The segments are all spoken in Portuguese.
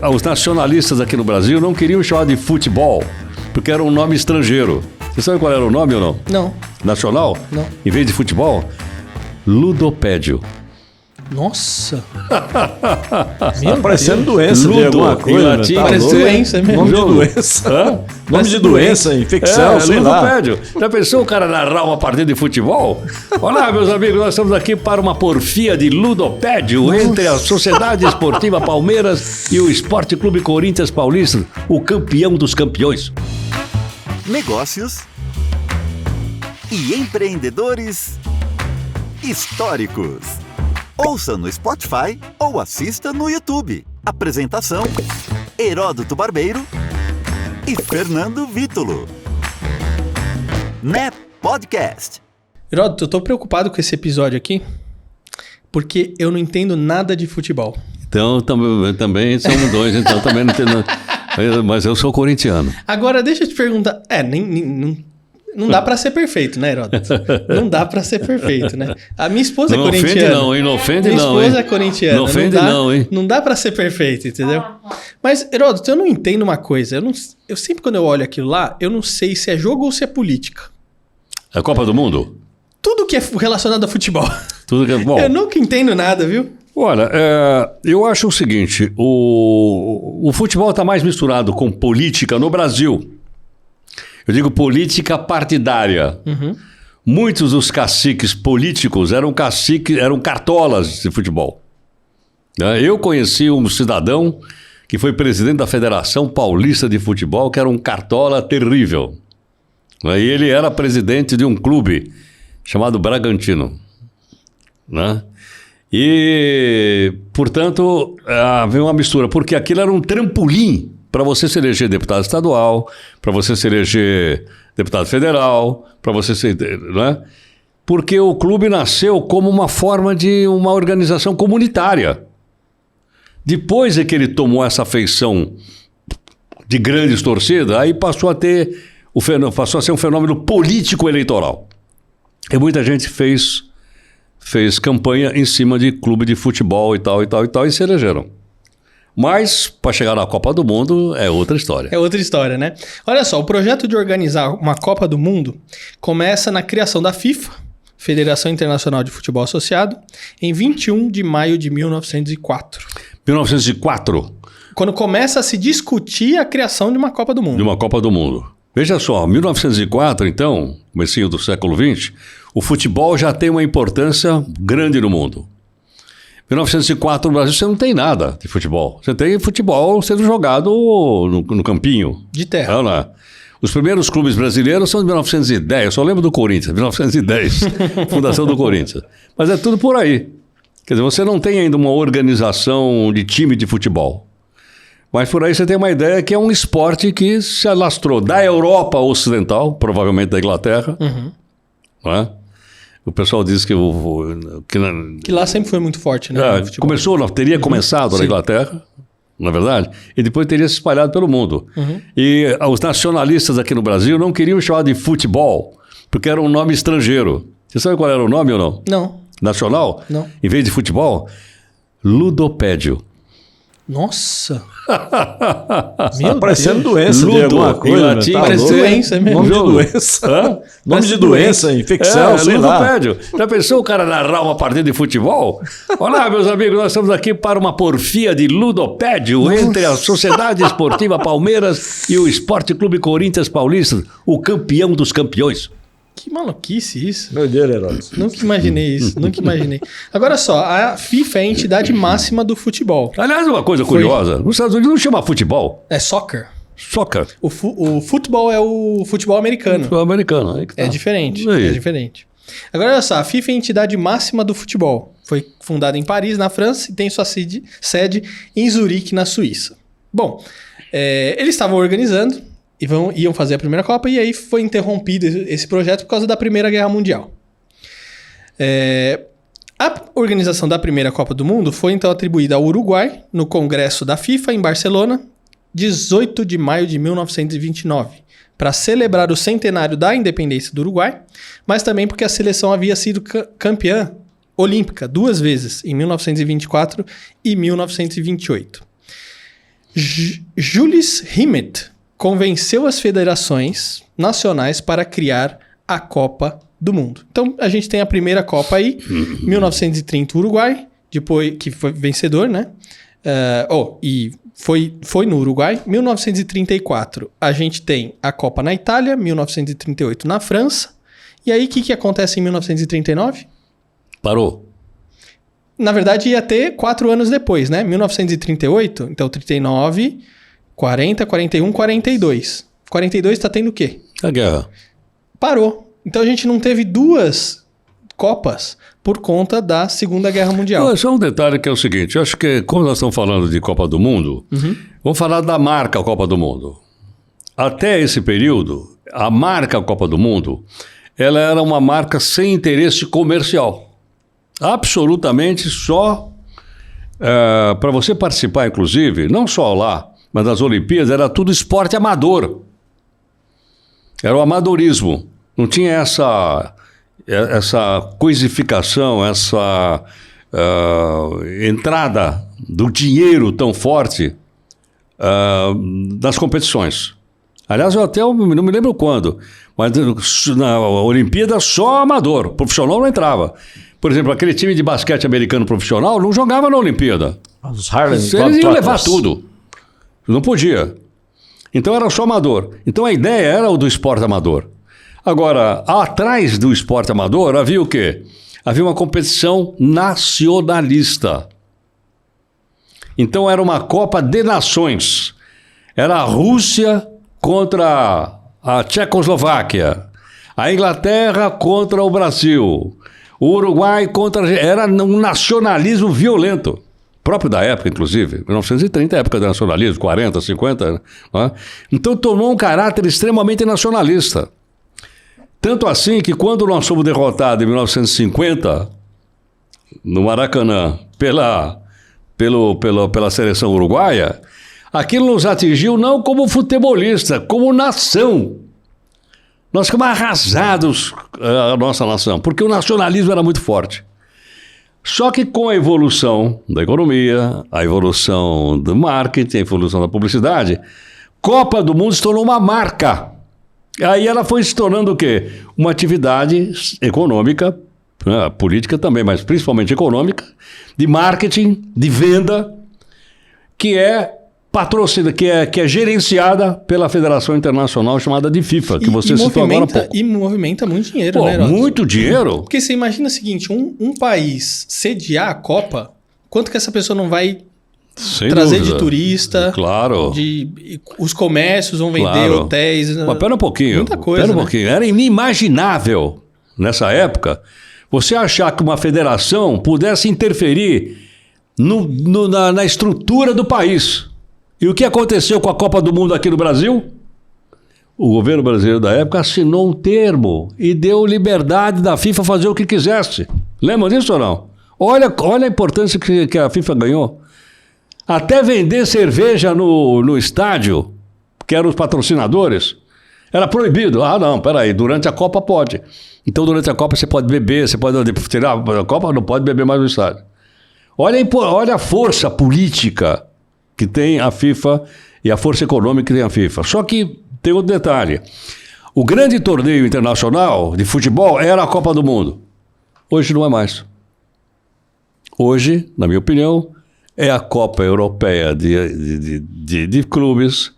Os nacionalistas aqui no Brasil não queriam chamar de futebol, porque era um nome estrangeiro. Você sabe qual era o nome ou não? Não. Nacional? Não. Em vez de futebol, ludopédio. Nossa. Tá parecendo doença de alguma coisa. Latim, Tá parece louco? doença mesmo. Nome de doença. Hã? Nome de doença, infecção, sei lá. ludopédio. Já pensou o cara narrar uma partida de futebol? Olá, meus amigos, nós estamos aqui para uma porfia de ludopédio entre a Sociedade Esportiva Palmeiras e o Esporte Clube Corinthians Paulista, o campeão dos campeões. Negócios e empreendedores históricos. Ouça no Spotify ou assista no YouTube. Apresentação: Heródoto Barbeiro e Fernando Vítulo. Né Podcast. Heródoto, eu tô preocupado com esse episódio aqui, porque eu não entendo nada de futebol. Então, também somos dois, então também não entendo. Mas eu sou corintiano. Agora, deixa eu te perguntar. Não dá pra ser perfeito, né, Heródoto? Não dá pra ser perfeito, né? A minha esposa é corintiana. Não ofende não, hein? Não ofende minha não, hein? esposa é corintiana. Não ofende não, hein? Não dá pra ser perfeito, entendeu? Mas, Heródoto, eu não entendo uma coisa. Eu sempre, quando eu olho aquilo lá, eu não sei se é jogo ou se é política. A Copa do Mundo? Tudo que é relacionado a futebol. Tudo que é bom. Eu nunca entendo nada, viu? Olha, eu acho o seguinte, o futebol está mais misturado com política no Brasil. Eu digo política partidária. Uhum. Muitos dos caciques políticos eram cartolas de futebol. Eu conheci um cidadão que foi presidente da Federação Paulista de Futebol, que era um cartola terrível. E ele era presidente de um clube chamado Bragantino. Né? E, portanto, havia uma mistura, porque aquilo era um trampolim para você se eleger deputado estadual, para você se eleger deputado federal, para você ser... Né? Porque o clube nasceu como uma forma de uma organização comunitária. Depois é que ele tomou essa feição de grandes torcidas, aí passou a ser um fenômeno político-eleitoral. E muita gente fez campanha em cima de clube de futebol e tal, e se elegeram. Mas, para chegar na Copa do Mundo, é outra história. É outra história, né? Olha só, o projeto de organizar uma Copa do Mundo começa na criação da FIFA, Federação Internacional de Futebol Associado, em 21 de maio de 1904. 1904? Quando começa a se discutir a criação de uma Copa do Mundo. De uma Copa do Mundo. Veja só, 1904, então, comecinho do século XX, o futebol já tem uma importância grande no mundo. 1904 no Brasil você não tem nada de futebol. Você tem futebol sendo jogado no campinho. De terra. Não. Os primeiros clubes brasileiros são de 1910. Eu só lembro do Corinthians, 1910. Fundação do Corinthians. Mas é tudo por aí. Quer dizer, você não tem ainda uma organização de time de futebol. Mas por aí você tem uma ideia que é um esporte que se alastrou da Europa Ocidental, provavelmente da Inglaterra. Uhum. Não é? O pessoal diz que lá sempre foi muito forte, né? Teria começado na Inglaterra, na verdade, e depois teria se espalhado pelo mundo. Uhum. E os nacionalistas aqui no Brasil não queriam chamar de futebol, porque era um nome estrangeiro. Você sabe qual era o nome ou não? Não. Nacional? Não. Em vez de futebol, ludopédio. Nossa. Tá parecendo doença de alguma coisa. Em latim, tá parece louco? doença mesmo. Nome de doença. Nome de doença, infecção, sei lá. ludopédio. Já pensou o cara narrar uma partida de futebol? Olá, meus amigos, nós estamos aqui para uma porfia de ludopédio entre a Sociedade Esportiva Palmeiras e o Esporte Clube Corinthians Paulista, o campeão dos campeões. Que maluquice isso. Meu Deus, Heródoto. Nunca imaginei isso, nunca imaginei. Agora só, a FIFA é a entidade máxima do futebol. Aliás, uma coisa curiosa, nos Estados Unidos não chama futebol, É soccer. soccer. O futebol é o futebol americano. Futebol americano. Aí que tá. É diferente, Isso aí. é diferente. Agora olha só, a FIFA é a entidade máxima do futebol. Foi fundada em Paris, na França, e tem sua sede em Zurique, na Suíça. Bom, eles estavam organizando e iam fazer a primeira Copa, e aí foi interrompido esse projeto por causa da Primeira Guerra Mundial. A organização da primeira Copa do Mundo foi então atribuída ao Uruguai, no Congresso da FIFA, em Barcelona, 18 de maio de 1929, para celebrar o centenário da independência do Uruguai, mas também porque a seleção havia sido campeã olímpica 2 vezes, em 1924 e 1928. Julius Rimet convenceu as federações nacionais para criar a Copa do Mundo. Então, a gente tem a primeira Copa aí, 1930 Uruguai, depois que foi vencedor, né? E foi no Uruguai. 1934, a gente tem a Copa na Itália, 1938 na França. E aí, o que acontece em 1939? Parou. Na verdade, ia ter 4 anos depois, né? 1938, então 39, 40, 41, 42. 42 tá tendo o quê? A guerra. Parou. Então a gente não teve 2 Copas por conta da Segunda Guerra Mundial. Só um detalhe que é o seguinte, eu acho que como nós estamos falando de Copa do Mundo, vamos falar da marca Copa do Mundo. Até esse período, a marca Copa do Mundo, ela era uma marca sem interesse comercial. Absolutamente só para você participar, inclusive, não só lá, mas nas Olimpíadas, era tudo esporte amador. Era o amadorismo. Não tinha essa coisificação, essa entrada do dinheiro tão forte nas competições. Aliás, eu até não me lembro quando, mas na Olimpíada só amador, profissional não entrava. Por exemplo, aquele time de basquete americano profissional não jogava na Olimpíada. Os Harlem Eles iam levar tudo. Não podia. Então era só amador. Então a ideia era o do esporte amador. Agora, atrás do esporte amador havia o quê? Havia uma competição nacionalista. Então era uma Copa de Nações. Era a Rússia contra a Tchecoslováquia, a Inglaterra contra o Brasil, o Uruguai contra... Era um nacionalismo violento, próprio da época, inclusive, 1930, época do nacionalismo, 40, 50, né? Então tomou um caráter extremamente nacionalista. Tanto assim que quando nós fomos derrotados em 1950, no Maracanã, pela seleção uruguaia, aquilo nos atingiu não como futebolista, como nação. Nós ficamos arrasados, a nossa nação, porque o nacionalismo era muito forte. Só que com a evolução da economia, a evolução do marketing, a evolução da publicidade, Copa do Mundo se tornou uma marca. Aí ela foi se tornando o quê? Uma atividade econômica, política também, mas principalmente econômica, de marketing, de venda, que é patrocínio, que é gerenciada pela Federação Internacional chamada de FIFA, que você citou agora há pouco. E movimenta muito dinheiro, né, Heródoto? Muito dinheiro. Porque você imagina o seguinte, um país sediar a Copa, quanto que essa pessoa não vai trazer dúvida. De turista? Claro. Os comércios vão vender, hotéis... Mas pera um pouquinho. Muita coisa, Pera um pouquinho. Era inimaginável, nessa época, você achar que uma federação pudesse interferir na estrutura do país. E o que aconteceu com a Copa do Mundo aqui no Brasil? O governo brasileiro da época assinou um termo e deu liberdade da FIFA fazer o que quisesse. Lembra disso ou não? Olha a importância que a FIFA ganhou. Até vender cerveja no estádio, que eram os patrocinadores, era proibido. Ah, não, peraí, durante a Copa pode. Então, durante a Copa você pode beber, você pode tirar a Copa, não pode beber mais no estádio. Olha a força política que tem a FIFA e a força econômica que tem a FIFA. Só que tem outro detalhe. O grande torneio internacional de futebol era a Copa do Mundo. Hoje não é mais. Hoje, na minha opinião, é a Copa Europeia de clubes,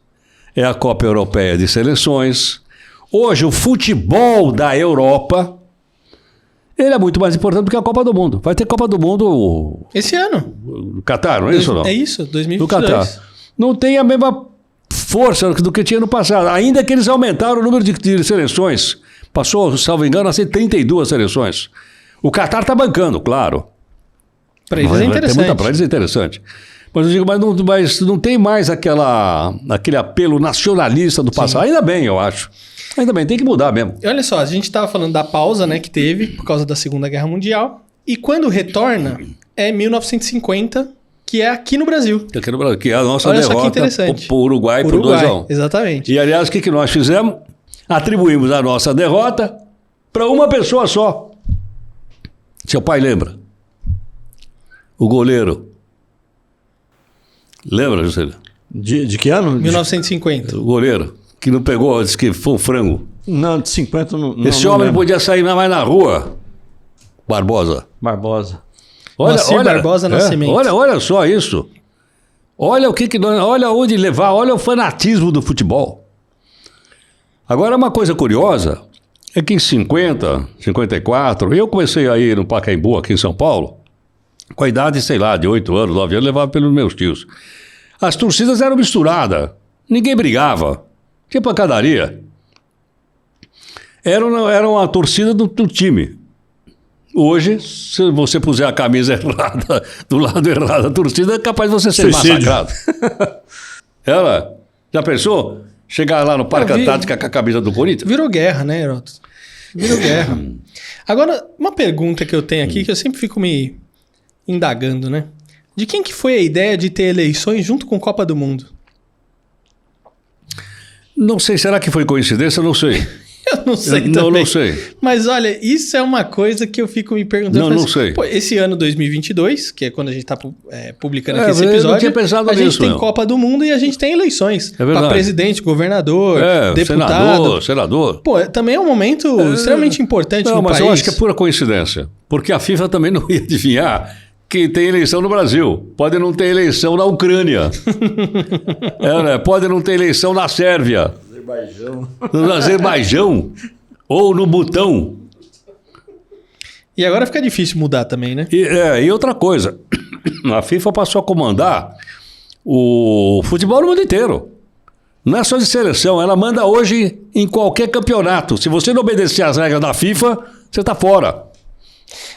é a Copa Europeia de seleções. Hoje, o futebol da Europa, ele é muito mais importante do que a Copa do Mundo. Vai ter Copa do Mundo... Esse ano. No Catar, não é isso ou não? É isso, 2022. No Catar. Não tem a mesma força do que tinha no passado. Ainda que eles aumentaram o número de seleções. Passou, salvo engano, a ser 32 seleções. O Catar está bancando, claro. Para eles é interessante. Para eles é interessante. Mas eu digo, mas não tem mais aquele apelo nacionalista do passado. Sim. Ainda bem, eu acho. Ainda bem, tem que mudar mesmo. E olha só, a gente estava falando da pausa, né, que teve por causa da Segunda Guerra Mundial. E quando retorna, é 1950, que é aqui no Brasil. Aqui no Brasil, que é a nossa olha derrota para o Uruguai por 2-1. Exatamente. E, aliás, o que nós fizemos? Atribuímos a nossa derrota para uma pessoa só. Seu pai lembra? O goleiro. Lembra, Juscelio? De que ano? 1950. O goleiro, que não pegou, disse que foi um frango. Não, de 50 não. Esse homem não podia sair mais na rua. Barbosa. Barbosa. Moacir Barbosa Nascimento. Olha só isso. Olha olha onde levar, olha o fanatismo do futebol. Agora, uma coisa curiosa é que em 50, 54, eu comecei a ir no Pacaembu, aqui em São Paulo, com a idade, sei lá, de 8 anos, 9 anos, levava pelos meus tios. As torcidas eram misturadas, ninguém brigava, tinha pancadaria. Era uma torcida do time. Hoje, se você puser a camisa errada, do lado errado da torcida, é capaz de você ser massacrado. Ela, já pensou? Chegar lá no Parque Antártica com a camisa do Corinthians? Virou guerra, né, Heródoto? Virou guerra. Agora, uma pergunta que eu tenho aqui, que eu sempre fico me indagando, né? De quem que foi a ideia de ter eleições junto com Copa do Mundo? Não sei, será que foi coincidência? Não sei. Eu não sei também. Não sei. Mas olha, isso é uma coisa que eu fico me perguntando. Não sei. Pô, esse ano 2022, que é quando a gente está publicando aqui esse eu episódio, não tinha pensado a gente nisso, tem não. Copa do Mundo e a gente tem eleições. É verdade. Para presidente, governador, deputado. Senador. Pô, também é um momento extremamente importante no país. Não, mas eu acho que é pura coincidência. Porque a FIFA também não ia adivinhar que tem eleição no Brasil. Pode não ter eleição na Ucrânia. Né? Pode não ter eleição na Sérvia. No Azerbaijão. Ou no Butão. E agora fica difícil mudar também, né? E outra coisa, a FIFA passou a comandar o futebol no mundo inteiro. Não é só de seleção, ela manda hoje em qualquer campeonato. Se você não obedecer às regras da FIFA, você está fora.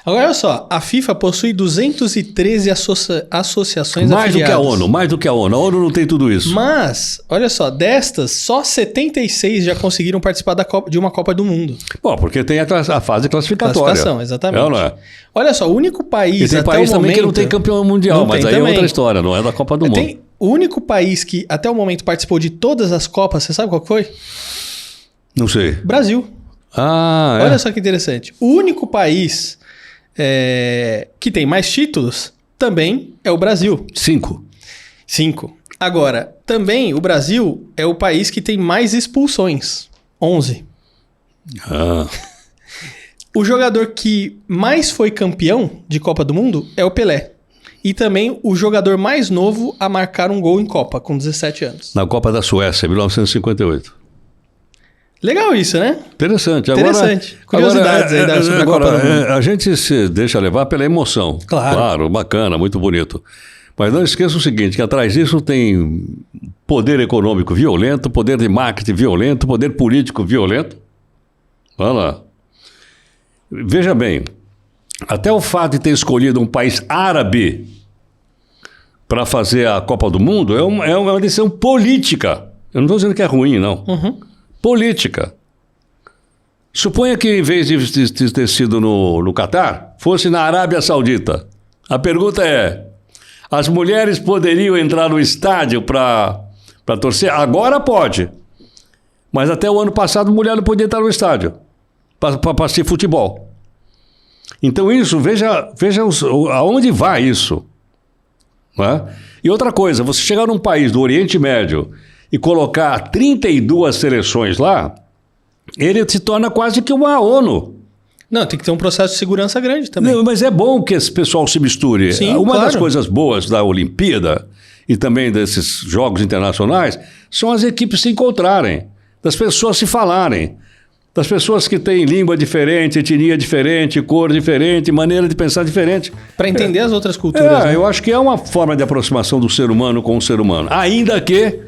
Agora, olha só, a FIFA possui 213 associações mais afiliadas. Mais do que a ONU. A ONU não tem tudo isso. Mas, olha só, destas, só 76 já conseguiram participar de uma Copa do Mundo. Bom, porque tem a fase classificatória. Classificação, exatamente. É ou não é? Olha só, o único país E tem até país o também momento... que não tem campeão mundial, mas aí também. é outra história, não é da Copa do Mundo. O único país que até o momento participou de todas as Copas, você sabe qual que foi? Não sei. Brasil. Olha só que interessante. O único país que tem mais títulos também é o Brasil. 5. Agora, também o Brasil é o país que tem mais expulsões. 11. O jogador que mais foi campeão de Copa do Mundo é o Pelé. E também o jogador mais novo a marcar um gol em Copa, com 17 anos. Na Copa da Suécia, 1958. Legal isso, né? Interessante. Curiosidades aí sobre a Copa do Mundo. A gente se deixa levar pela emoção. Claro, bacana, muito bonito. Mas não esqueça o seguinte, que atrás disso tem poder econômico violento, poder de marketing violento, poder político violento. Olha lá. Veja bem, até o fato de ter escolhido um país árabe para fazer a Copa do Mundo é uma decisão política. Eu não estou dizendo que é ruim, não. Política. Suponha que em vez de ter sido no Catar, fosse na Arábia Saudita. A pergunta é, as mulheres poderiam entrar no estádio para torcer? Agora pode. Mas até o ano passado, mulher não podia entrar no estádio para assistir futebol. Então isso, veja aonde vai isso. Não é? E outra coisa, você chegar num país do Oriente Médio e colocar 32 seleções lá, ele se torna quase que uma ONU. Não, tem que ter um processo de segurança grande também. Não, mas é bom que esse pessoal se misture. Sim, uma claro. das coisas boas da Olimpíada e também desses jogos internacionais são as equipes se encontrarem, das pessoas se falarem, das pessoas que têm língua diferente, etnia diferente, cor diferente, maneira de pensar diferente. Para entender as outras culturas. Né? Eu acho que é uma forma de aproximação do ser humano com o ser humano. Ainda que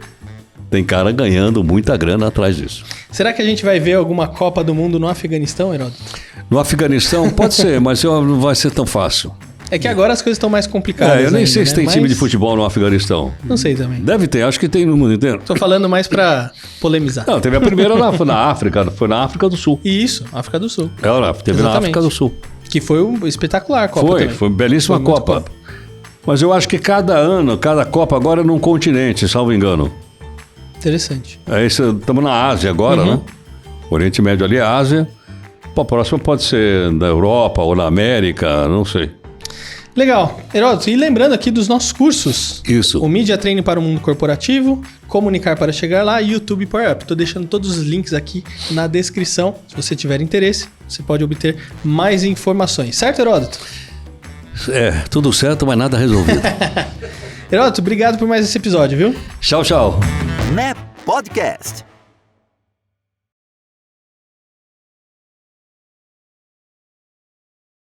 tem cara ganhando muita grana atrás disso. Será que a gente vai ver alguma Copa do Mundo no Afeganistão, Heródoto? No Afeganistão pode ser, mas não vai ser tão fácil. É que agora as coisas estão mais complicadas. Eu nem ainda, sei se né? tem time de futebol no Afeganistão. Não sei também. Deve ter, acho que tem no mundo inteiro. Tô falando mais pra polemizar. Não, teve a primeira na África, foi na África do Sul. Isso, África do Sul. Teve na África do Sul. Que foi espetacular a Copa também. Foi belíssima Copa. Mas eu acho que cada ano, cada Copa agora é num continente, salvo engano. Interessante. Estamos na Ásia agora, né? Oriente Médio ali é Ásia. A próxima pode ser na Europa ou na América, não sei. Legal. Heródoto, e lembrando aqui dos nossos cursos. Isso. O Media Training para o Mundo Corporativo, Comunicar para Chegar Lá e YouTube Power Up. Estou deixando todos os links aqui na descrição. Se você tiver interesse, você pode obter mais informações. Certo, Heródoto? Tudo certo, mas nada resolvido. Heródoto, obrigado por mais esse episódio, viu? Tchau, tchau. NEP Podcast.